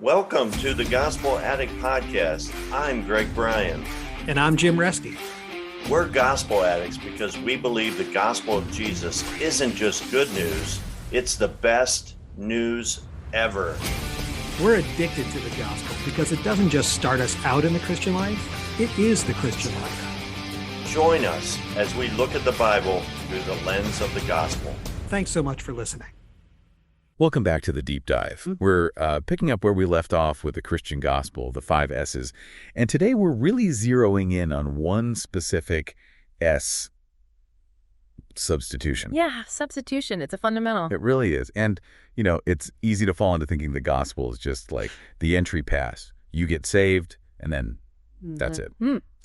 Welcome to the Gospel Addict podcast. I'm Bryan. And I'm Jim Reske. We're gospel addicts because we believe the gospel of Jesus isn't just good news, it's the best news ever. We're addicted to the gospel because it doesn't just start us out in the Christian life, it is the Christian life. Join us as we look at the Bible through the lens of the gospel. Thanks so much for listening. Welcome back to the Deep Dive. We're picking up where we left off with the Christian gospel, the 5 S's. And today we're really zeroing in on one specific S, substitution. Yeah, substitution. It's a fundamental. It really is. And, you know, it's easy to fall into thinking the gospel is just like the entry pass. You get saved, and then that's it.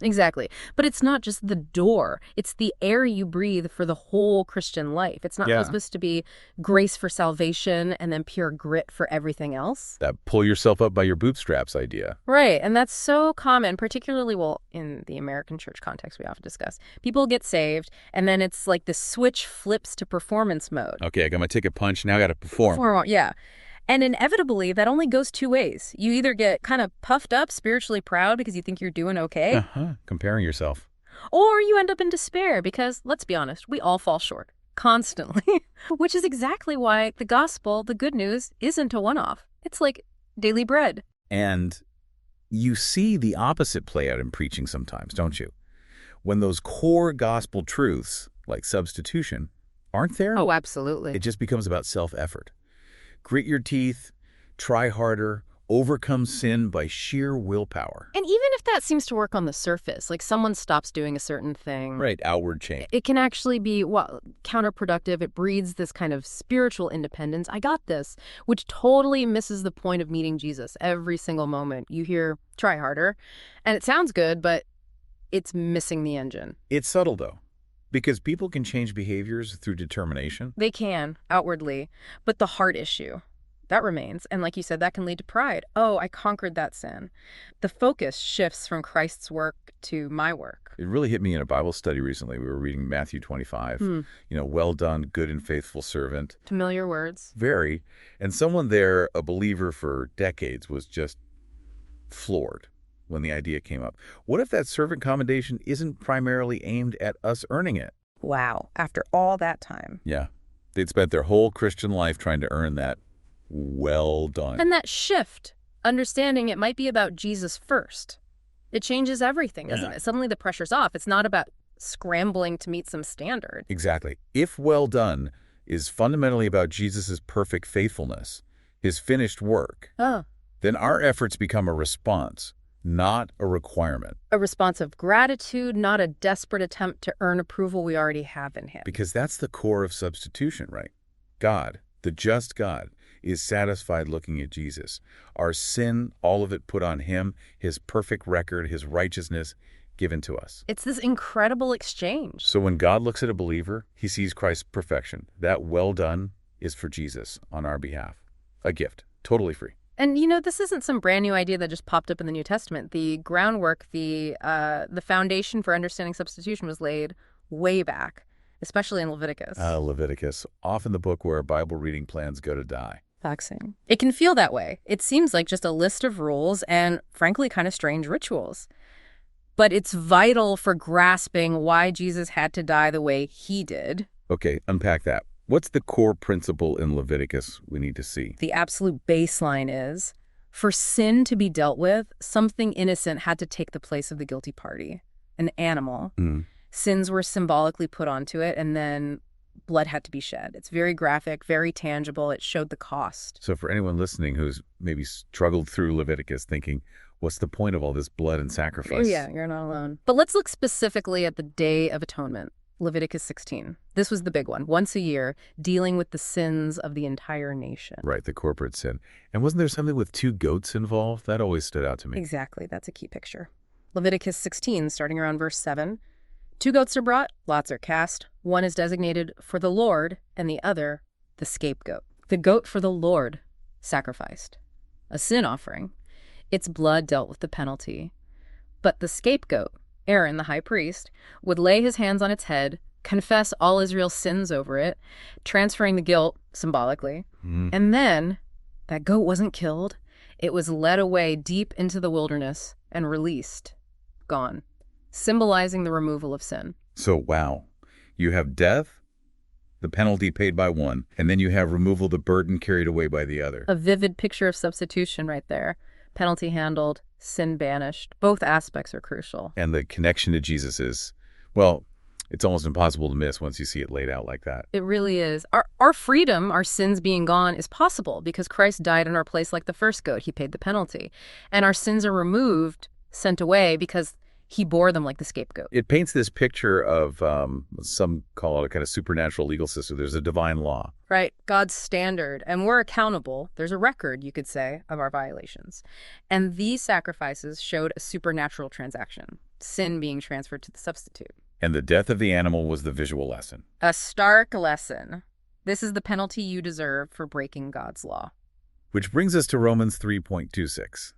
Exactly. But it's not just the door. It's the air you breathe for the whole Christian life. It's not supposed to be grace for salvation and then pure grit for everything else. That pull yourself up by your bootstraps idea. Right. And that's so common, particularly, well, in the American church context we often discuss. People get saved, and then it's like the switch flips to performance mode. Okay, I got my ticket punched. Now I got to perform. Yeah. And inevitably, that only goes two ways. You either get kind of puffed up, spiritually proud because you think you're doing okay. Comparing yourself. Or you end up in despair because, let's be honest, we all fall short. Constantly. Which is exactly why the gospel, the good news, isn't a one-off. It's like daily bread. And you see the opposite play out in preaching sometimes, don't you? When those core gospel truths, like substitution, aren't there? Oh, absolutely. It just becomes about self-effort. Grit your teeth, try harder, overcome sin by sheer willpower. And even if that seems to work on the surface, like someone stops doing a certain thing. Right, outward change. It can actually be counterproductive. It breeds this kind of spiritual independence. I got this, which totally misses the point of meeting Jesus. Every single moment you hear, try harder. And it sounds good, but it's missing the engine. It's subtle, though. Because people can change behaviors through determination. They can, outwardly. But the heart issue, that remains. And like you said, that can lead to pride. Oh, I conquered that sin. The focus shifts from Christ's work to my work. It really hit me in a Bible study recently. We were reading Matthew 25. You know, well done, good and faithful servant. Familiar words. Very. And someone there, a believer for decades, was just floored when the idea came up. What if that servant commendation isn't primarily aimed at us earning it? Wow. After all that time. Yeah. They'd spent their whole Christian life trying to earn that well done. And that shift, understanding it might be about Jesus first. It changes everything, doesn't it? Suddenly the pressure's off. It's not about scrambling to meet some standard. Exactly. If well done is fundamentally about Jesus's perfect faithfulness, his finished work, then our efforts become a response, not a requirement. A response of gratitude, not a desperate attempt to earn approval we already have in him. Because that's the core of substitution, right? God, the just God, is satisfied looking at Jesus. Our sin, all of it put on him, his perfect record, his righteousness given to us. It's this incredible exchange. So when God looks at a believer, he sees Christ's perfection. That well done is for Jesus on our behalf. A gift, totally free. And, you know, this isn't some brand new idea that just popped up in the New Testament. The groundwork, the foundation for understanding substitution was laid way back, especially in Leviticus. Leviticus, often the book where Bible reading plans go to die. Faxing. It can feel that way. It seems like just a list of rules and, frankly, kind of strange rituals. But it's vital for grasping why Jesus had to die the way he did. Okay, unpack that. What's the core principle in Leviticus we need to see? The absolute baseline is, for sin to be dealt with, something innocent had to take the place of the guilty party, an animal. Sins were symbolically put onto it, and then blood had to be shed. It's very graphic, very tangible. It showed the cost. So for anyone listening who's maybe struggled through Leviticus thinking, what's the point of all this blood and sacrifice? Yeah, you're not alone. But let's look specifically at the Day of Atonement. Leviticus 16. This was the big one. Once a year, dealing with the sins of the entire nation. Right, the corporate sin. And wasn't there something with 2 goats involved? That always stood out to me. Exactly. That's a key picture. Leviticus 16, starting around verse 7. 2 goats are brought, lots are cast. One is designated for the Lord, and the other, the scapegoat. The goat for the Lord, sacrificed. A sin offering. Its blood dealt with the penalty. But the scapegoat, Aaron, the high priest, would lay his hands on its head, confess all Israel's sins over it, transferring the guilt symbolically. And then that goat wasn't killed. It was led away deep into the wilderness and released, gone, symbolizing the removal of sin. So, wow. You have death, the penalty paid by one, and then you have removal, the burden carried away by the other. A vivid picture of substitution right there. Penalty handled, sin banished. Both aspects are crucial. And the connection to Jesus is, well, it's almost impossible to miss once you see it laid out like that. It really is. Our freedom, our sins being gone, is possible because Christ died in our place like the first goat. He paid the penalty. And our sins are removed, sent away, because he bore them like the scapegoat. It paints this picture of, some call it a kind of supernatural legal system. There's a divine law. Right. God's standard. And we're accountable. There's a record, you could say, of our violations. And these sacrifices showed a supernatural transaction, sin being transferred to the substitute. And the death of the animal was the visual lesson. A stark lesson. This is the penalty you deserve for breaking God's law. Which brings us to Romans 3:26.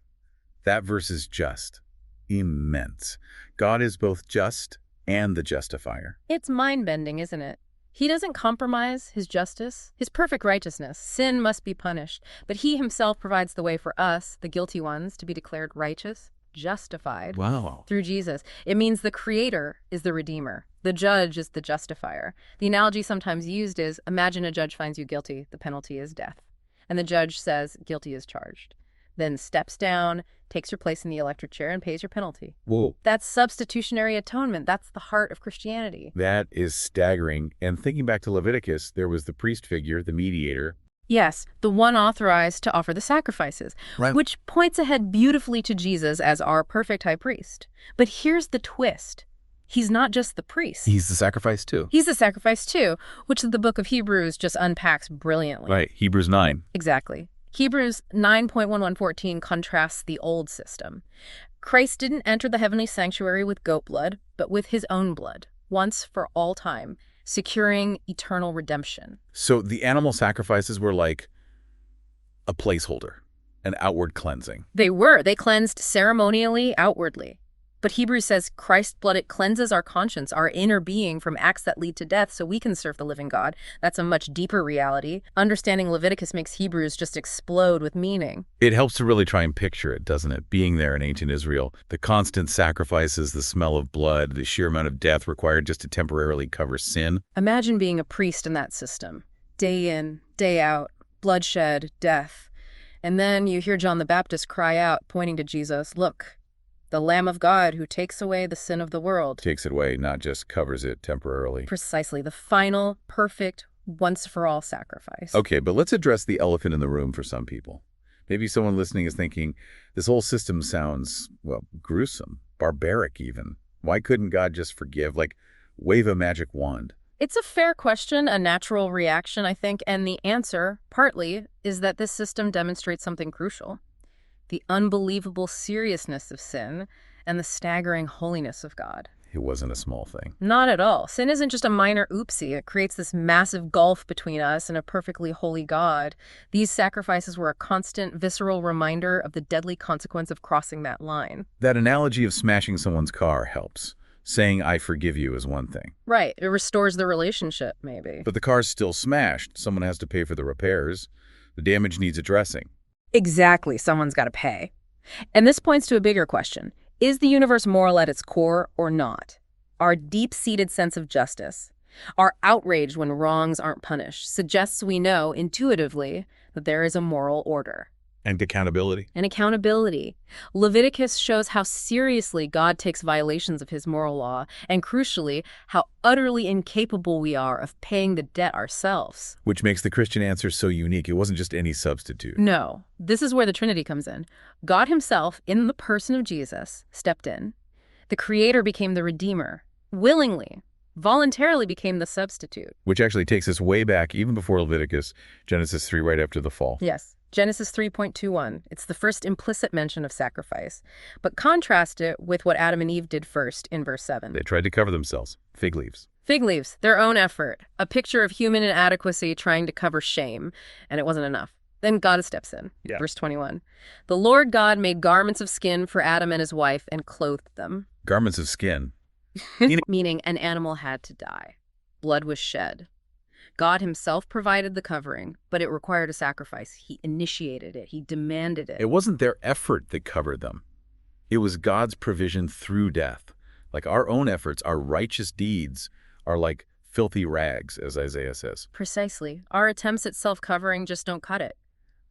That verse is just. Immense. God is both just and the justifier. It's mind-bending, isn't it? He doesn't compromise his justice, his perfect righteousness. Sin must be punished, but he himself provides the way for us, the guilty ones, to be declared righteous, justified. Wow. Through Jesus. It means the creator is the redeemer. The judge is the justifier. The analogy sometimes used is, imagine a judge finds you guilty, the penalty is death. And the judge says, guilty is charged. Then steps down, takes your place in the electric chair, and pays your penalty. Whoa. That's substitutionary atonement. That's the heart of Christianity. That is staggering. And thinking back to Leviticus, there was the priest figure, the mediator. Yes, the one authorized to offer the sacrifices, Right. which points ahead beautifully to Jesus as our perfect high priest. But here's the twist. He's not just the priest. He's the sacrifice too. He's the sacrifice too, which the book of Hebrews just unpacks brilliantly. Right. Hebrews 9. Exactly. Hebrews 9.1114 contrasts the old system. Christ didn't enter the heavenly sanctuary with goat blood, but with his own blood, once for all time, securing eternal redemption. So the animal sacrifices were like a placeholder, an outward cleansing. They cleansed ceremonially, outwardly. But Hebrews says Christ's blood, it cleanses our conscience, our inner being from acts that lead to death so we can serve the living God. That's a much deeper reality. Understanding Leviticus makes Hebrews just explode with meaning. It helps to really try and picture it, doesn't it? Being there in ancient Israel, the constant sacrifices, the smell of blood, the sheer amount of death required just to temporarily cover sin. Imagine being a priest in that system. Day in, day out, bloodshed, death. And then you hear John the Baptist cry out, pointing to Jesus, "Look, the Lamb of God who takes away the sin of the world." Takes it away, not just covers it temporarily. Precisely, the final, perfect, once-for-all sacrifice. Okay, but let's address the elephant in the room for some people. Maybe someone listening is thinking, this whole system sounds, well, gruesome, barbaric even. Why couldn't God just forgive, like wave a magic wand? It's a fair question, a natural reaction, I think, and the answer, partly, is that this system demonstrates something crucial. The unbelievable seriousness of sin and the staggering holiness of God. It wasn't a small thing. Not at all. Sin isn't just a minor oopsie. It creates this massive gulf between us and a perfectly holy God. These sacrifices were a constant, visceral reminder of the deadly consequence of crossing that line. That analogy of smashing someone's car helps. Saying, I forgive you is one thing. Right. It restores the relationship, maybe. But the car's still smashed. Someone has to pay for the repairs. The damage needs addressing. Exactly. Someone's got to pay. And this points to a bigger question. Is the universe moral at its core or not? Our deep-seated sense of justice, our outrage when wrongs aren't punished, suggests we know intuitively that there is a moral order. And accountability. And accountability. Leviticus shows how seriously God takes violations of his moral law, and crucially, how utterly incapable we are of paying the debt ourselves. Which makes the Christian answer so unique. It wasn't just any substitute. No. This is where the Trinity comes in. God himself, in the person of Jesus, stepped in. The Creator became the Redeemer, willingly, voluntarily became the substitute. Which actually takes us way back, even before Leviticus, Genesis 3, right after the fall. Yes. Genesis 3.21. It's the first implicit mention of sacrifice. But contrast it with what Adam and Eve did first in verse 7. They tried to cover themselves. Fig leaves. Fig leaves, their own effort. A picture of human inadequacy trying to cover shame. And it wasn't enough. Then God steps in. Yeah. Verse 21. The Lord God made garments of skin for Adam and his wife and clothed them. Garments of skin. Meaning an animal had to die. Blood was shed. God himself provided the covering, but it required a sacrifice. He initiated it. He demanded it. It wasn't their effort that covered them. It was God's provision through death. Like our own efforts, our righteous deeds are like filthy rags, as Isaiah says. Precisely. Our attempts at self-covering just don't cut it.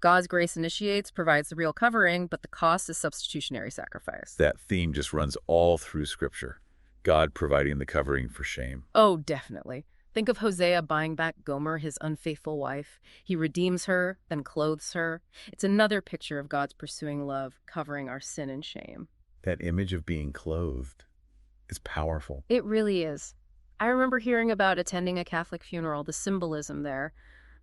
God's grace initiates, provides the real covering, but the cost is substitutionary sacrifice. That theme just runs all through Scripture. God providing the covering for shame. Oh, definitely. Think of Hosea buying back Gomer, his unfaithful wife. He redeems her, then clothes her. It's another picture of God's pursuing love, covering our sin and shame. That image of being clothed is powerful. It really is. I remember hearing about attending a Catholic funeral, the symbolism there.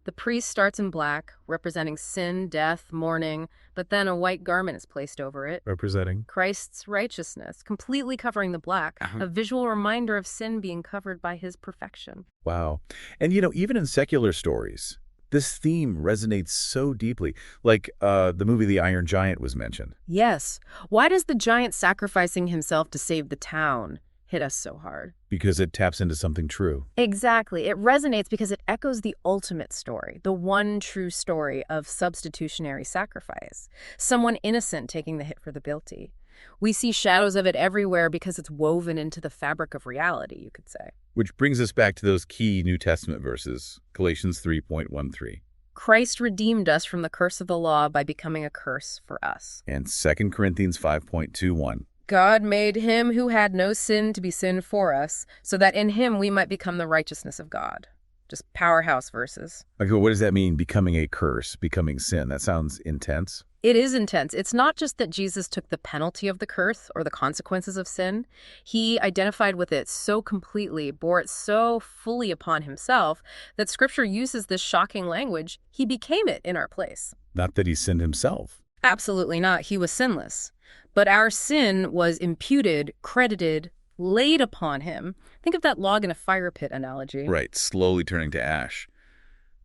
The priest starts in black, representing sin, death, mourning, but then a white garment is placed over it, Representing? Christ's righteousness, completely covering the black, a visual reminder of sin being covered by his perfection. Wow. And even in secular stories, this theme resonates so deeply. Like the movie The Iron Giant was mentioned. Yes. Why does the giant sacrificing himself to save the town hit us so hard? Because it taps into something true. Exactly. It resonates because it echoes the ultimate story, the one true story of substitutionary sacrifice. Someone innocent taking the hit for the guilty. We see shadows of it everywhere because it's woven into the fabric of reality, you could say. Which brings us back to those key New Testament verses, Galatians 3:13. Christ redeemed us from the curse of the law by becoming a curse for us. And 2 Corinthians 5:21. God made him who had no sin to be sin for us, so that in him we might become the righteousness of God. Just powerhouse verses. Okay, what does that mean, becoming a curse, becoming sin? That sounds intense. It is intense. It's not just that Jesus took the penalty of the curse or the consequences of sin. He identified with it so completely, bore it so fully upon himself, that Scripture uses this shocking language. He became it in our place. Not that he sinned himself. Absolutely not. He was sinless. But our sin was imputed, credited, laid upon him. Think of that log in a fire pit analogy. Right, slowly turning to ash.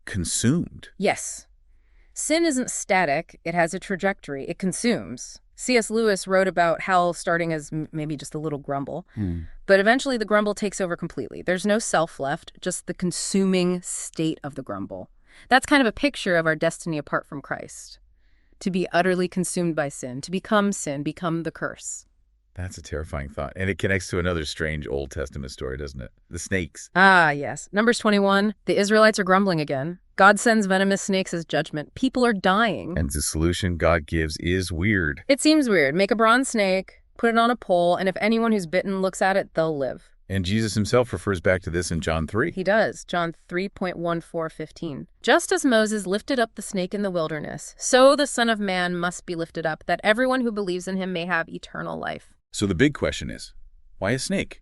Consumed. Yes. Sin isn't static. It has a trajectory. It consumes. C.S. Lewis wrote about hell starting as maybe just a little grumble. But eventually the grumble takes over completely. There's no self left, just the consuming state of the grumble. That's kind of a picture of our destiny apart from Christ. To be utterly consumed by sin, to become sin, become the curse. That's a terrifying thought. And it connects to another strange Old Testament story, doesn't it? The snakes. Ah, yes. Numbers 21, the Israelites are grumbling again. God sends venomous snakes as judgment. People are dying. And the solution God gives is weird. It seems weird. Make a bronze snake, put it on a pole, and if anyone who's bitten looks at it, they'll live. And Jesus himself refers back to this in John 3. He does. John 3:14-15. Just as Moses lifted up the snake in the wilderness, so the Son of Man must be lifted up, that everyone who believes in him may have eternal life. So the big question is, why a snake?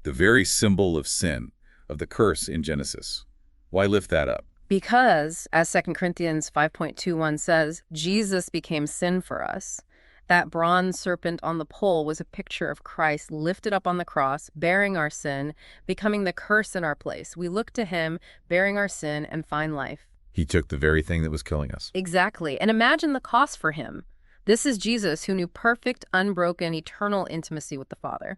The very symbol of sin, of the curse in Genesis. Why lift that up? Because, as 2 Corinthians 5:21 says, Jesus became sin for us. That bronze serpent on the pole was a picture of Christ lifted up on the cross, bearing our sin, becoming the curse in our place. We look to him, bearing our sin, and find life. He took the very thing that was killing us. Exactly. And imagine the cost for him. This is Jesus who knew perfect, unbroken, eternal intimacy with the Father.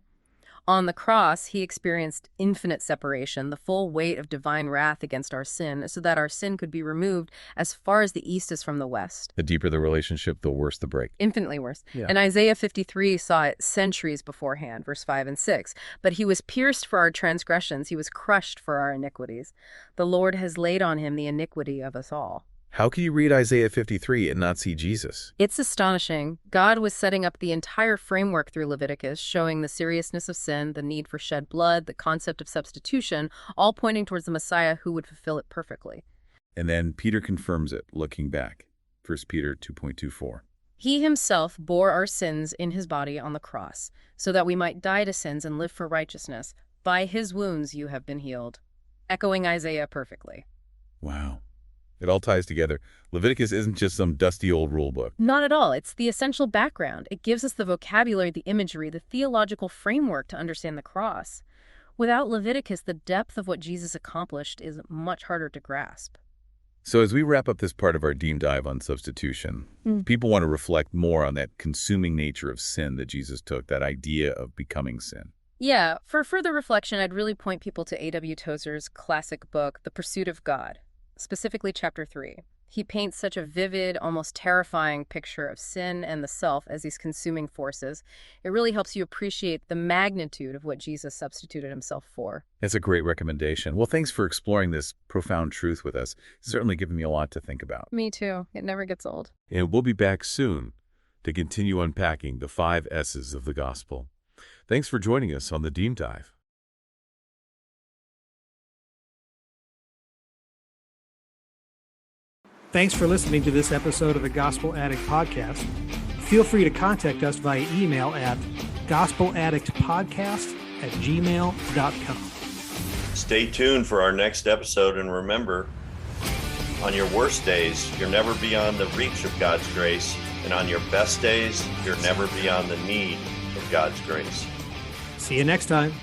On the cross, he experienced infinite separation, the full weight of divine wrath against our sin, so that our sin could be removed as far as the east is from the west. The deeper the relationship, the worse the break. Infinitely worse. Yeah. And Isaiah 53 saw it centuries beforehand, verse 5 and 6. But he was pierced for our transgressions. He was crushed for our iniquities. The Lord has laid on him the iniquity of us all. How can you read Isaiah 53 and not see Jesus? It's astonishing. God was setting up the entire framework through Leviticus, showing the seriousness of sin, the need for shed blood, the concept of substitution, all pointing towards the Messiah who would fulfill it perfectly. And then Peter confirms it, looking back. 1 Peter 2:24. He himself bore our sins in his body on the cross, so that we might die to sins and live for righteousness. By his wounds you have been healed. Echoing Isaiah perfectly. Wow. It all ties together. Leviticus isn't just some dusty old rule book. Not at all. It's the essential background. It gives us the vocabulary, the imagery, the theological framework to understand the cross. Without Leviticus, the depth of what Jesus accomplished is much harder to grasp. So as we wrap up this part of our deep dive on substitution, people want to reflect more on that consuming nature of sin that Jesus took, that idea of becoming sin. Yeah, for further reflection, I'd really point people to A.W. Tozer's classic book, The Pursuit of God, specifically Chapter 3. He paints such a vivid, almost terrifying picture of sin and the self as these consuming forces. It really helps you appreciate the magnitude of what Jesus substituted himself for. That's a great recommendation. Well, thanks for exploring this profound truth with us. It's certainly given me a lot to think about. Me too. It never gets old. And we'll be back soon to continue unpacking the 5 S's of the gospel. Thanks for joining us on the Deep Dive. Thanks for listening to this episode of the Gospel Addict podcast. Feel free to contact us via email at gospeladdictpodcast@gmail.com. Stay tuned for our next episode, and remember, on your worst days, you're never beyond the reach of God's grace, and on your best days, you're never beyond the need of God's grace. See you next time.